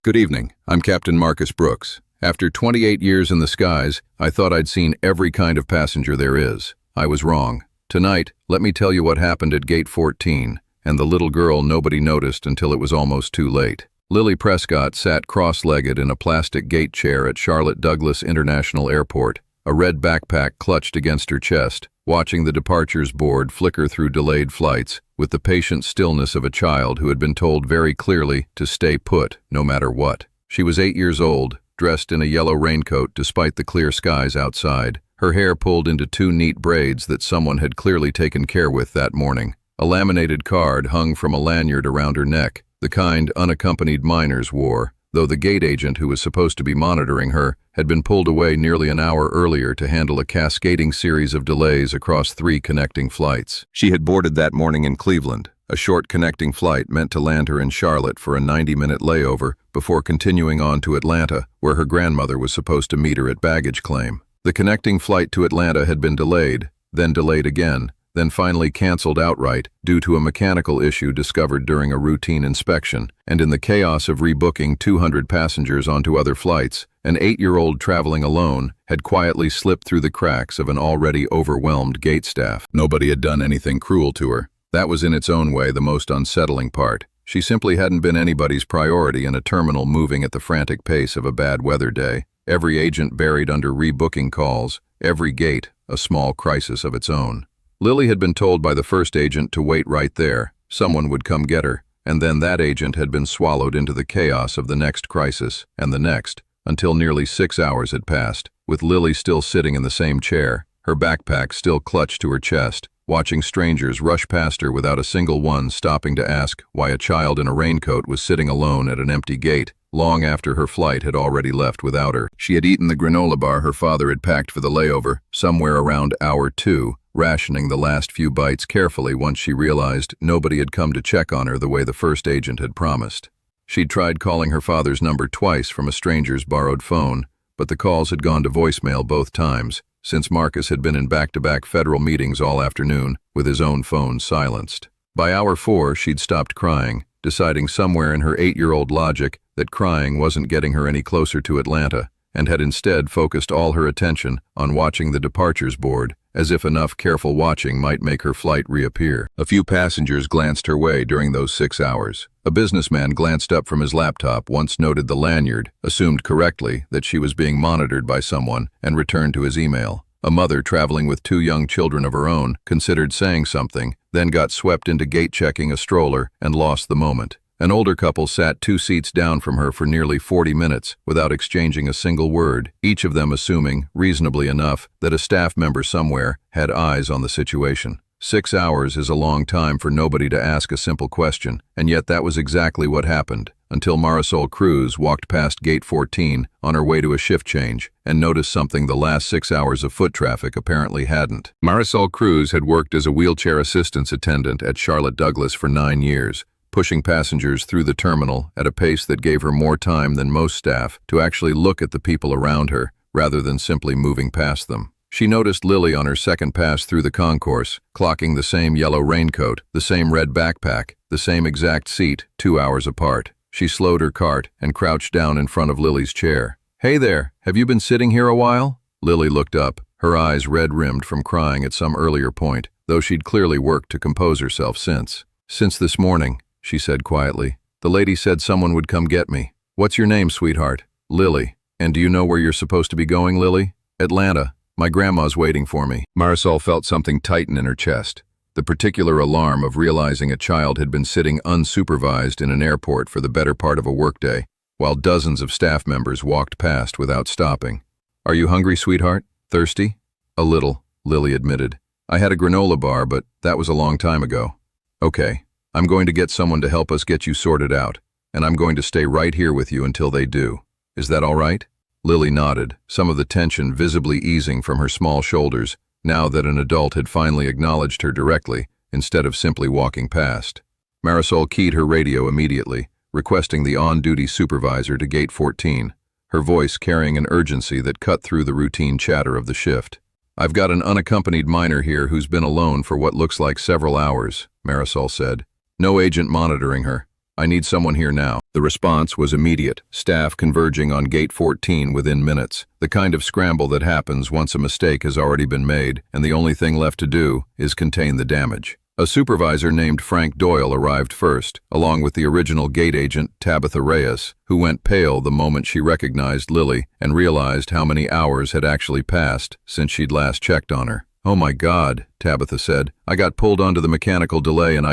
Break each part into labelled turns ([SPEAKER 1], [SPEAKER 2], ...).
[SPEAKER 1] Good evening. I'm Captain Marcus Brooks. After 28 years in the skies, I thought I'd seen every kind of passenger there is. I was wrong. Tonight, let me tell you what happened at Gate 14, and the little girl nobody noticed until it was almost too late. Lily Prescott sat cross-legged in a plastic gate chair at Charlotte Douglas International Airport, a red backpack clutched against her chest, watching the departures board flicker through delayed flights, with the patient stillness of a child who had been told very clearly to stay put, no matter what. She was 8 years old, dressed in a yellow raincoat despite the clear skies outside, her hair pulled into two neat braids that someone had clearly taken care with that morning. A laminated card hung from a lanyard around her neck, the kind unaccompanied minors wore, though the gate agent who was supposed to be monitoring her had been pulled away nearly an hour earlier to handle a cascading series of delays across 3 connecting flights. She had boarded that morning in Cleveland, a short connecting flight meant to land her in Charlotte for a 90-minute layover before continuing on to Atlanta, where her grandmother was supposed to meet her at baggage claim. The connecting flight to Atlanta had been delayed, then delayed again, then finally canceled outright due to a mechanical issue discovered during a routine inspection, and in the chaos of rebooking 200 passengers onto other flights, an 8-year-old traveling alone had quietly slipped through the cracks of an already overwhelmed gate staff. Nobody had done anything cruel to her. That was in its own way the most unsettling part. She simply hadn't been anybody's priority in a terminal moving at the frantic pace of a bad weather day. Every agent buried under rebooking calls, every gate a small crisis of its own. Lily had been told by the first agent to wait right there. Someone would come get her, and then that agent had been swallowed into the chaos of the next crisis, and the next, until nearly 6 hours had passed, with Lily still sitting in the same chair, her backpack still clutched to her chest, watching strangers rush past her without a single one stopping to ask why a child in a raincoat was sitting alone at an empty gate, long after her flight had already left without her. She had eaten the granola bar her father had packed for the layover, somewhere around hour 2, rationing the last few bites carefully once she realized nobody had come to check on her the way the first agent had promised. She'd tried calling her father's number twice from a stranger's borrowed phone, but the calls had gone to voicemail both times, since Marcus had been in back-to-back federal meetings all afternoon, with his own phone silenced. By hour 4, she'd stopped crying, deciding somewhere in her 8-year-old logic that crying wasn't getting her any closer to Atlanta, and had instead focused all her attention on watching the departures board, as if enough careful watching might make her flight reappear. A few passengers glanced her way during those 6 hours. A businessman glanced up from his laptop, once noted the lanyard, assumed correctly that she was being monitored by someone, and returned to his email. A mother traveling with 2 young children of her own considered saying something, then got swept into gate-checking a stroller and lost the moment. An older couple sat 2 seats down from her for nearly 40 minutes without exchanging a single word, each of them assuming, reasonably enough, that a staff member somewhere had eyes on the situation. 6 hours is a long time for nobody to ask a simple question, and yet that was exactly what happened, until Marisol Cruz walked past Gate 14 on her way to a shift change and noticed something the last 6 hours of foot traffic apparently hadn't. Marisol Cruz had worked as a wheelchair assistance attendant at Charlotte Douglas for 9 years, pushing passengers through the terminal at a pace that gave her more time than most staff to actually look at the people around her, rather than simply moving past them. She noticed Lily on her second pass through the concourse, clocking the same yellow raincoat, the same red backpack, the same exact seat, 2 hours apart. She slowed her cart and crouched down in front of Lily's chair. "Hey there, have you been sitting here a while?" Lily looked up, her eyes red-rimmed from crying at some earlier point, though she'd clearly worked to compose herself since. "Since this morning," she said quietly. "The lady said someone would come get me." "What's your name, sweetheart?" "Lily." "And do you know where you're supposed to be going, Lily?" "Atlanta. My grandma's waiting for me." Marisol felt something tighten in her chest. The particular alarm of realizing a child had been sitting unsupervised in an airport for the better part of a workday, while dozens of staff members walked past without stopping. "Are you hungry, sweetheart? Thirsty?" "A little," Lily admitted. "I had a granola bar, but that was a long time ago." "Okay. I'm going to get someone to help us get you sorted out, and I'm going to stay right here with you until they do. Is that all right?" Lily nodded, some of the tension visibly easing from her small shoulders, now that an adult had finally acknowledged her directly, instead of simply walking past. Marisol keyed her radio immediately, requesting the on-duty supervisor to Gate 14, her voice carrying an urgency that cut through the routine chatter of the shift. "I've got an unaccompanied minor here who's been alone for what looks like several hours," Marisol said. "No agent monitoring her. I need someone here now. The response was immediate, staff converging on gate 14 within minutes. The kind of scramble that happens once a mistake has already been made, and the only thing left to do is contain the damage. A supervisor named Frank Doyle arrived first, along with the original gate agent, Tabitha Reyes, who went pale the moment she recognized Lily and realized how many hours had actually passed since she'd last checked on her. "Oh my God," Tabitha said. "I got pulled onto the mechanical delay and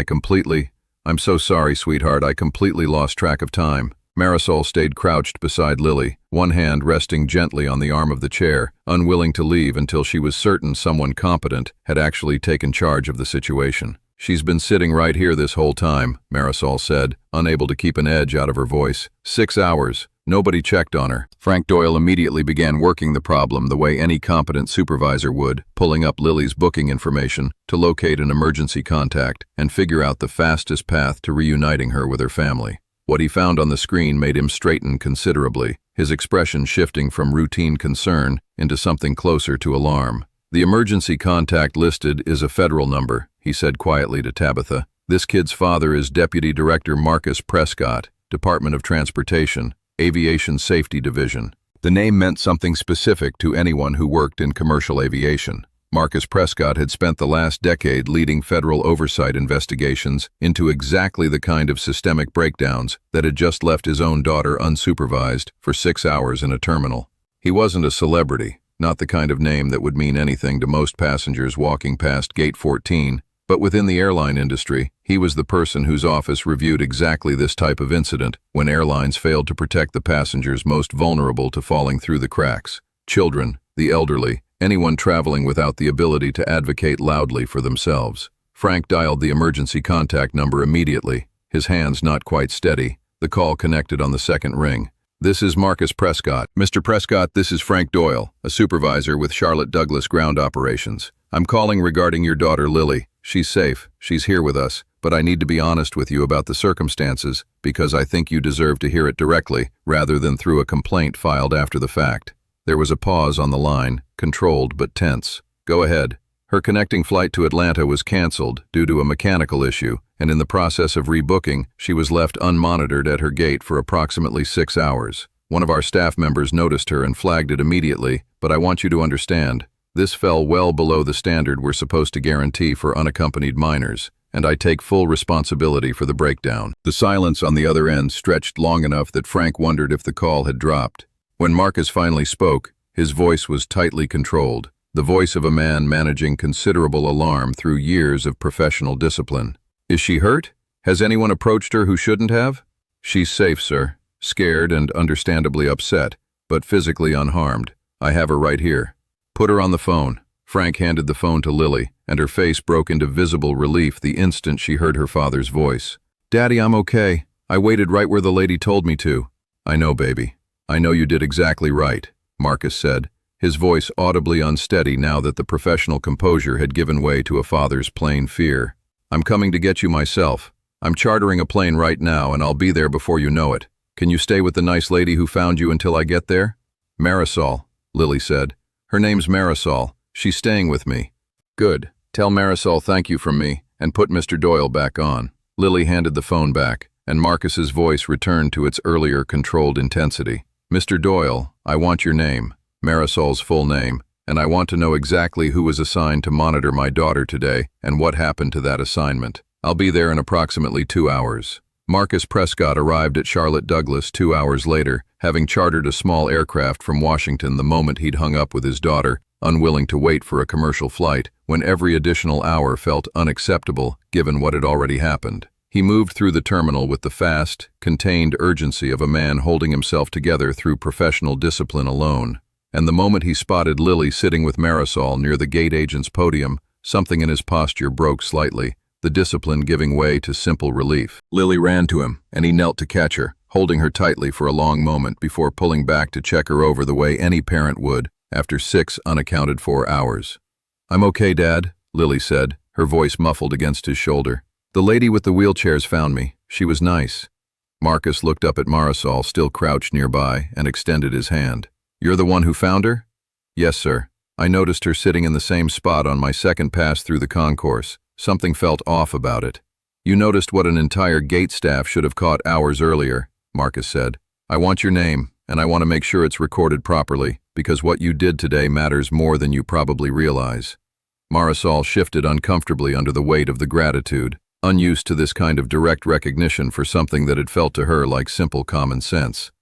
[SPEAKER 1] I'm so sorry, sweetheart, I completely lost track of time." Marisol stayed crouched beside Lily, one hand resting gently on the arm of the chair, unwilling to leave until she was certain someone competent had actually taken charge of the situation. "She's been sitting right here this whole time," Marisol said, unable to keep an edge out of her voice. 6 hours. Nobody checked on her. Frank Doyle immediately began working the problem the way any competent supervisor would, pulling up Lily's booking information to locate an emergency contact and figure out the fastest path to reuniting her with her family. What he found on the screen made him straighten considerably, his expression shifting from routine concern into something closer to alarm. "The emergency contact listed is a federal number," he said quietly to Tabitha. "This kid's father is Deputy Director Marcus Prescott, Department of Transportation, Aviation Safety Division." The name meant something specific to anyone who worked in commercial aviation. Marcus Prescott had spent the last decade leading federal oversight investigations into exactly the kind of systemic breakdowns that had just left his own daughter unsupervised for 6 hours in a terminal. He wasn't a celebrity, not the kind of name that would mean anything to most passengers walking past Gate 14, but within the airline industry, he was the person whose office reviewed exactly this type of incident when airlines failed to protect the passengers most vulnerable to falling through the cracks: children, the elderly, anyone traveling without the ability to advocate loudly for themselves. Frank dialed the emergency contact number immediately, his hands not quite steady. The call connected on the second ring. "This is Marcus Prescott. Mr. Prescott, this is Frank Doyle, a supervisor with Charlotte Douglas Ground Operations. I'm calling regarding your daughter Lily. She's safe, she's here with us, but I need to be honest with you about the circumstances because I think you deserve to hear it directly rather than through a complaint filed after the fact." There was a pause on the line, controlled but tense. "Go ahead." Her connecting flight to Atlanta was canceled due to a mechanical issue, and in the process of rebooking, she was left unmonitored at her gate for approximately 6 hours. One of our staff members noticed her and flagged it immediately, but I want you to understand, this fell well below the standard we're supposed to guarantee for unaccompanied minors, and I take full responsibility for the breakdown. The silence on the other end stretched long enough that Frank wondered if the call had dropped. When Marcus finally spoke, his voice was tightly controlled, the voice of a man managing considerable alarm through years of professional discipline. "Is she hurt? Has anyone approached her who shouldn't have?" "She's safe, sir. Scared and understandably upset, but physically unharmed. I have her right here." "Put her on the phone." Frank handed the phone to Lily, and her face broke into visible relief the instant she heard her father's voice. "Daddy, I'm okay. I waited right where the lady told me to." "I know, baby. I know you did exactly right," Marcus said, his voice audibly unsteady now that the professional composure had given way to a father's plain fear. "I'm coming to get you myself. I'm chartering a plane right now and I'll be there before you know it. Can you stay with the nice lady who found you until I get there?" "Marisol," Lily said. "Her name's Marisol. She's staying with me." "Good. Tell Marisol thank you from me and put Mr. Doyle back on." Lily handed the phone back, and Marcus's voice returned to its earlier controlled intensity. "Mr. Doyle, I want your name, Marisol's full name, and I want to know exactly who was assigned to monitor my daughter today and what happened to that assignment. I'll be there in approximately 2 hours." Marcus Prescott arrived at Charlotte Douglas 2 hours later, having chartered a small aircraft from Washington the moment he'd hung up with his daughter, unwilling to wait for a commercial flight when every additional hour felt unacceptable given what had already happened. He moved through the terminal with the fast, contained urgency of a man holding himself together through professional discipline alone. And the moment he spotted Lily sitting with Marisol near the gate agent's podium, something in his posture broke slightly, the discipline giving way to simple relief. Lily ran to him, and he knelt to catch her, holding her tightly for a long moment before pulling back to check her over the way any parent would after 6 unaccounted-for hours. "I'm okay, Dad," Lily said, her voice muffled against his shoulder. "The lady with the wheelchairs found me. She was nice." Marcus looked up at Marisol, still crouched nearby, and extended his hand. "You're the one who found her?" "Yes, sir. I noticed her sitting in the same spot on my second pass through the concourse. Something felt off about it." You noticed what an entire gate staff should have caught hours earlier, Marcus said. I want your name, and I want to make sure it's recorded properly, because what you did today matters more than you probably realize. Marisol shifted uncomfortably under the weight of the gratitude, unused to this kind of direct recognition for something that had felt to her like simple common sense.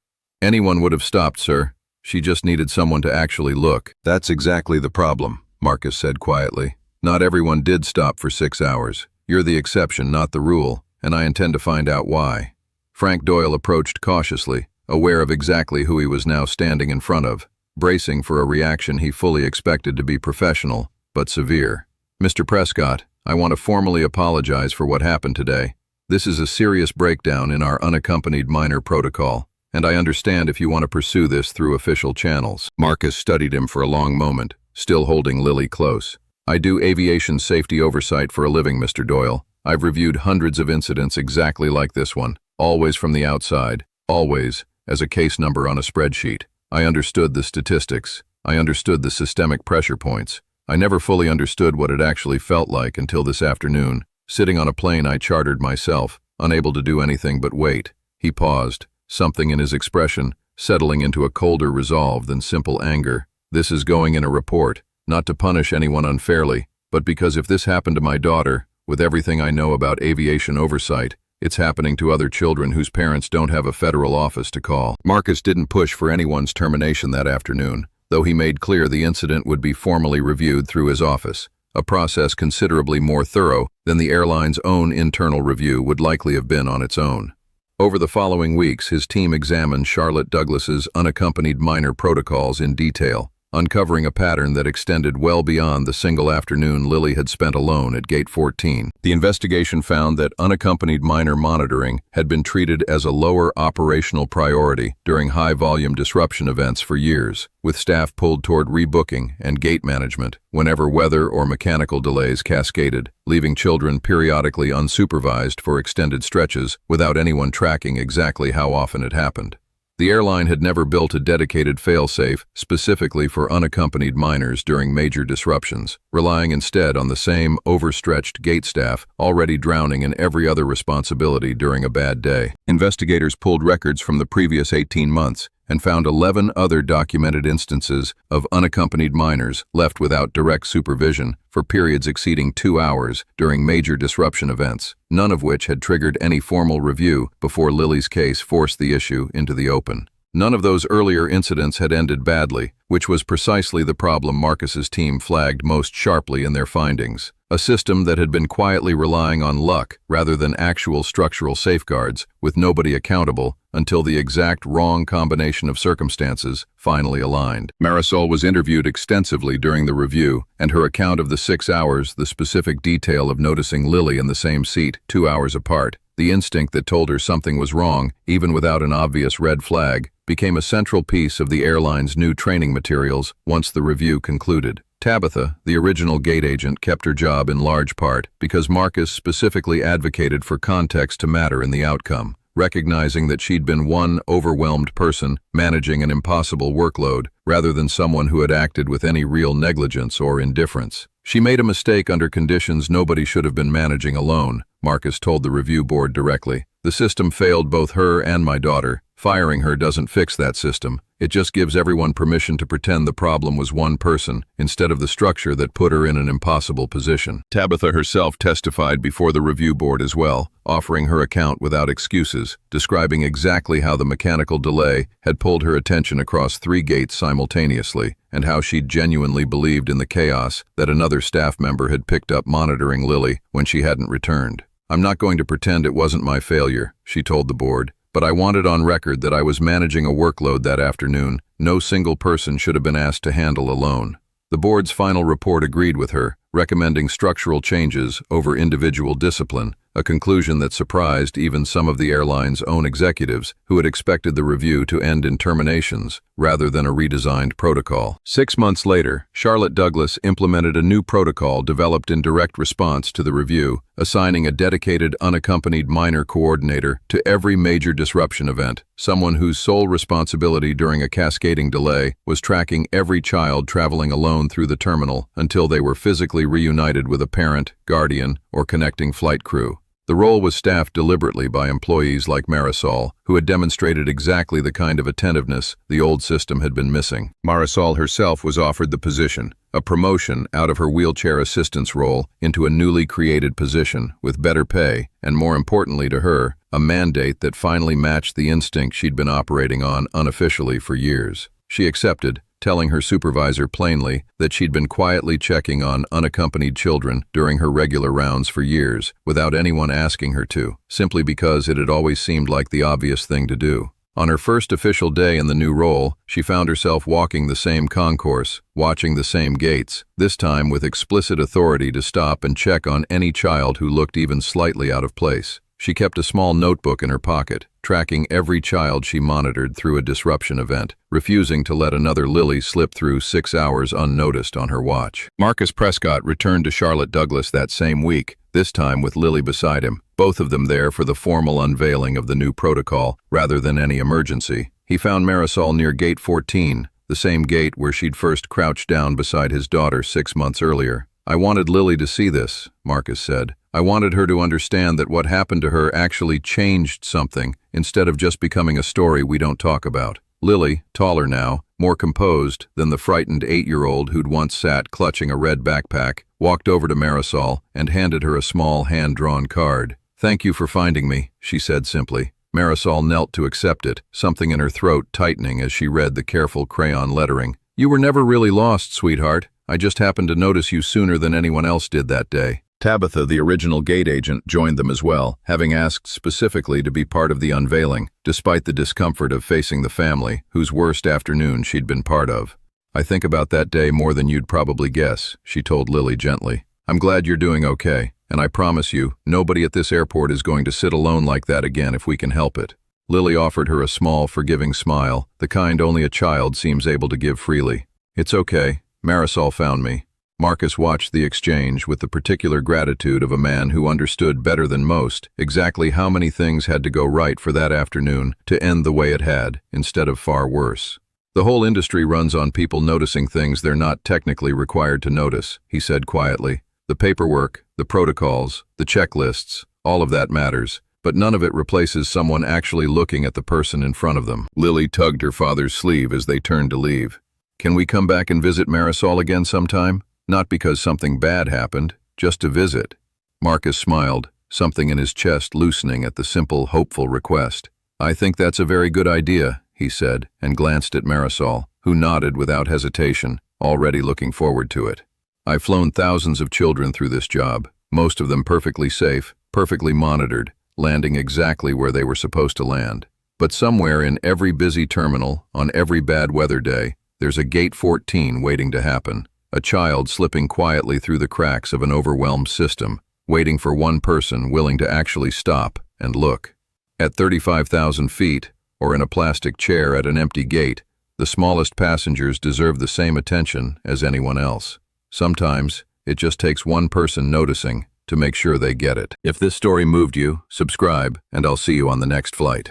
[SPEAKER 1] Anyone would have stopped, sir. She just needed someone to actually look. That's exactly the problem, Marcus said quietly. Not everyone did stop for 6 hours. You're the exception, not the rule, and I intend to find out why. Frank Doyle approached cautiously, aware of exactly who he was now standing in front of, bracing for a reaction he fully expected to be professional, but severe. Mr. Prescott, I want to formally apologize for what happened today. This is a serious breakdown in our unaccompanied minor protocol, and I understand if you want to pursue this through official channels. Marcus studied him for a long moment, still holding Lily close. I do aviation safety oversight for a living, Mr. Doyle. I've reviewed hundreds of incidents exactly like this one, always from the outside, always as a case number on a spreadsheet. I understood the statistics. I understood the systemic pressure points. I never fully understood what it actually felt like until this afternoon, sitting on a plane I chartered myself, unable to do anything but wait. He paused, something in his expression settling into a colder resolve than simple anger. This is going in a report. Not to punish anyone unfairly, but because if this happened to my daughter, with everything I know about aviation oversight, it's happening to other children whose parents don't have a federal office to call. Marcus didn't push for anyone's termination that afternoon, though he made clear the incident would be formally reviewed through his office, a process considerably more thorough than the airline's own internal review would likely have been on its own. Over the following weeks, his team examined Charlotte Douglas's unaccompanied minor protocols in detail, uncovering a pattern that extended well beyond the single afternoon Lily had spent alone at Gate 14. The investigation found that unaccompanied minor monitoring had been treated as a lower operational priority during high-volume disruption events for years, with staff pulled toward rebooking and gate management whenever weather or mechanical delays cascaded, leaving children periodically unsupervised for extended stretches without anyone tracking exactly how often it happened. The airline had never built a dedicated fail-safe specifically for unaccompanied minors during major disruptions, relying instead on the same overstretched gate staff already drowning in every other responsibility during a bad day. Investigators pulled records from the previous 18 months and found 11 other documented instances of unaccompanied minors left without direct supervision for periods exceeding 2 hours during major disruption events, none of which had triggered any formal review before Lily's case forced the issue into the open. None of those earlier incidents had ended badly, which was precisely the problem Marcus's team flagged most sharply in their findings. A system that had been quietly relying on luck rather than actual structural safeguards, with nobody accountable until the exact wrong combination of circumstances finally aligned. Marisol was interviewed extensively during the review, and her account of the 6 hours, the specific detail of noticing Lily in the same seat 2 hours apart, the instinct that told her something was wrong, even without an obvious red flag, became a central piece of the airline's new training materials once the review concluded. Tabitha, the original gate agent, kept her job in large part because Marcus specifically advocated for context to matter in the outcome, recognizing that she'd been one overwhelmed person managing an impossible workload rather than someone who had acted with any real negligence or indifference. She made a mistake under conditions nobody should have been managing alone, Marcus told the review board directly. The system failed both her and my daughter. Firing her doesn't fix that system. It just gives everyone permission to pretend the problem was one person, instead of the structure that put her in an impossible position. Tabitha herself testified before the review board as well, offering her account without excuses, describing exactly how the mechanical delay had pulled her attention across 3 gates simultaneously, and how she'd genuinely believed in the chaos that another staff member had picked up monitoring Lily when she hadn't returned. I'm not going to pretend it wasn't my failure, she told the board, but I wanted on record that I was managing a workload that afternoon no single person should have been asked to handle alone. The board's final report agreed with her, recommending structural changes over individual discipline, a conclusion that surprised even some of the airline's own executives who had expected the review to end in terminations rather than a redesigned protocol. 6 months later, Charlotte Douglas implemented a new protocol developed in direct response to the review, assigning a dedicated unaccompanied minor coordinator to every major disruption event, someone whose sole responsibility during a cascading delay was tracking every child traveling alone through the terminal until they were physically reunited with a parent, guardian, or connecting flight crew. The role was staffed deliberately by employees like Marisol, who had demonstrated exactly the kind of attentiveness the old system had been missing. Marisol herself was offered the position, a promotion out of her wheelchair assistance role into a newly created position with better pay, and more importantly to her, a mandate that finally matched the instinct she'd been operating on unofficially for years. She accepted, telling her supervisor plainly that she'd been quietly checking on unaccompanied children during her regular rounds for years, without anyone asking her to, simply because it had always seemed like the obvious thing to do. On her first official day in the new role, she found herself walking the same concourse, watching the same gates, this time with explicit authority to stop and check on any child who looked even slightly out of place. She kept a small notebook in her pocket, tracking every child she monitored through a disruption event, refusing to let another Lily slip through 6 hours unnoticed on her watch. Marcus Prescott returned to Charlotte Douglas that same week, this time with Lily beside him, both of them there for the formal unveiling of the new protocol, rather than any emergency. He found Marisol near Gate 14, the same gate where she'd first crouched down beside his daughter 6 months earlier. "I wanted Lily to see this," Marcus said. "I wanted her to understand that what happened to her actually changed something, instead of just becoming a story we don't talk about." Lily, taller now, more composed than the frightened 8-year-old who'd once sat clutching a red backpack, walked over to Marisol and handed her a small hand-drawn card. "Thank you for finding me," she said simply. Marisol knelt to accept it, something in her throat tightening as she read the careful crayon lettering. "You were never really lost, sweetheart. I just happened to notice you sooner than anyone else did that day." Tabitha, the original gate agent, joined them as well, having asked specifically to be part of the unveiling, despite the discomfort of facing the family, whose worst afternoon she'd been part of. "I think about that day more than you'd probably guess," she told Lily gently. "I'm glad you're doing okay, and I promise you, nobody at this airport is going to sit alone like that again if we can help it." Lily offered her a small, forgiving smile, the kind only a child seems able to give freely. "It's okay. Marisol found me." Marcus watched the exchange with the particular gratitude of a man who understood better than most exactly how many things had to go right for that afternoon to end the way it had, instead of far worse. "The whole industry runs on people noticing things they're not technically required to notice," he said quietly. "The paperwork, the protocols, the checklists, all of that matters, but none of it replaces someone actually looking at the person in front of them." Lily tugged her father's sleeve as they turned to leave. "Can we come back and visit Marisol again sometime? Not because something bad happened, just to visit." Marcus smiled, something in his chest loosening at the simple, hopeful request. "I think that's a very good idea," he said, and glanced at Marisol, who nodded without hesitation, already looking forward to it. "I've flown thousands of children through this job, most of them perfectly safe, perfectly monitored, landing exactly where they were supposed to land. But somewhere in every busy terminal, on every bad weather day, there's a Gate 14 waiting to happen. A child slipping quietly through the cracks of an overwhelmed system, waiting for one person willing to actually stop and look. At 35,000 feet, or in a plastic chair at an empty gate, the smallest passengers deserve the same attention as anyone else. Sometimes, it just takes one person noticing to make sure they get it. If this story moved you, subscribe, and I'll see you on the next flight.